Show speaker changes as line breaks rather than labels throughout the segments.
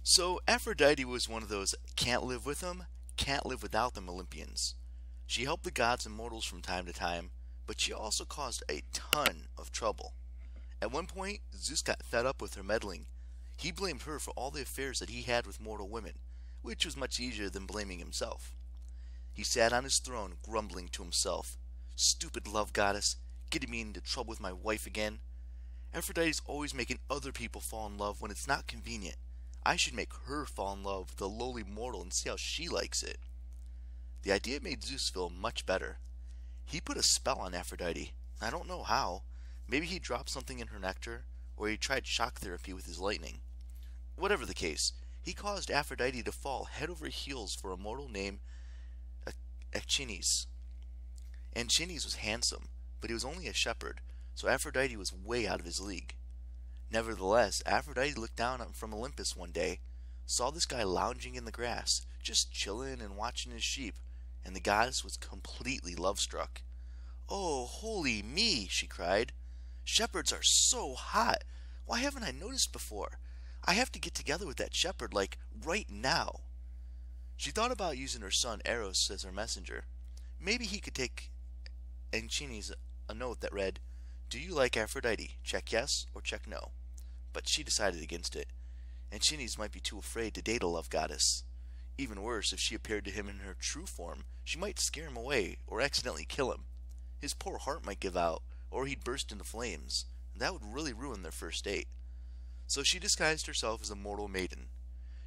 So Aphrodite was one of those can't live with them, can't live without them Olympians. She helped the gods and mortals from time to time, but she also caused a ton of trouble. At one point, Zeus got fed up with her meddling. He blamed her for all the affairs that he had with mortal women, which was much easier than blaming himself. He sat on his throne, grumbling to himself, "Stupid love goddess, getting me into trouble with my wife again. Aphrodite's always making other people fall in love when it's not convenient. I should make her fall in love with a lowly mortal and see how she likes it." The idea made Zeus feel much better. He put a spell on Aphrodite. I don't know how. Maybe he dropped something in her nectar, or he tried shock therapy with his lightning. Whatever the case, he caused Aphrodite to fall head over heels for a mortal named Ch13. And Ch13 was handsome, but he was only a shepherd, so Aphrodite was way out of his league. Nevertheless, Aphrodite looked down from Olympus one day, saw this guy lounging in the grass, just chilling and watching his sheep, and the goddess was completely love-struck. "Oh, holy me!" she cried. "Shepherds are so hot! Why haven't I noticed before? I have to get together with that shepherd, like, right now." She thought about using her son Eros as her messenger. Maybe he could take Ch13 a note that read, "Do you like Aphrodite? Check yes or check no." But she decided against it. Ch13 might be too afraid to date a love goddess. Even worse, if she appeared to him in her true form, she might scare him away or accidentally kill him. His poor heart might give out, or he'd burst into flames, and that would really ruin their first date. So she disguised herself as a mortal maiden.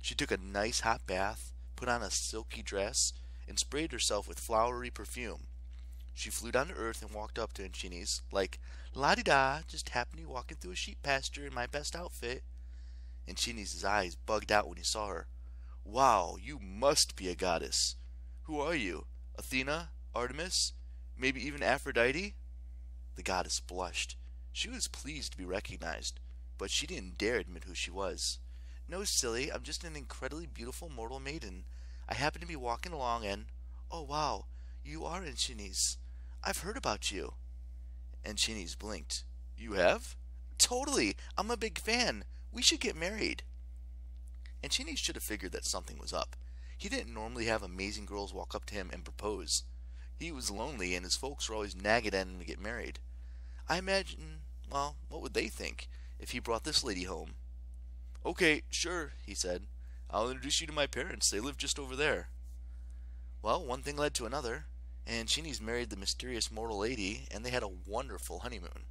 She took a nice hot bath, put on a silky dress, and sprayed herself with flowery perfume. She flew down to earth and walked up to Ch13, like, "La-di-da, just happened to be walking through a sheep pasture in my best outfit." And Ch13's eyes bugged out when he saw her. "Wow, you must be a goddess. Who are you? Athena? Artemis? Maybe even Aphrodite?" The goddess blushed. She was pleased to be recognized, but she didn't dare admit who she was. "No, silly, I'm just an incredibly beautiful mortal maiden. I happen to be walking along and... Oh, wow, you are Ch13. I've heard about you." And Ch13 blinked. "You have?" "Totally! I'm a big fan. We should get married." And Ch13 should have figured that something was up. He didn't normally have amazing girls walk up to him and propose. He was lonely, and his folks were always nagging at him to get married. I imagine, well, what would they think if he brought this lady home? "Okay, sure," he said. "I'll introduce you to my parents. They live just over there." Well, one thing led to another, and Ch13 married the mysterious mortal lady, and they had a wonderful honeymoon.